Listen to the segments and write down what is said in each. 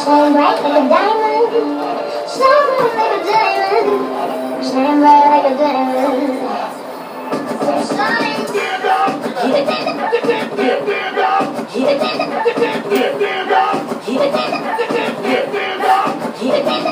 Shine bright like a diamond. Shine bright like a diamond. Shine bright like a diamond. So shine. Keep it in the keep it in the keep it in the keep it in the keep it in the keep it in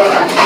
Thank you.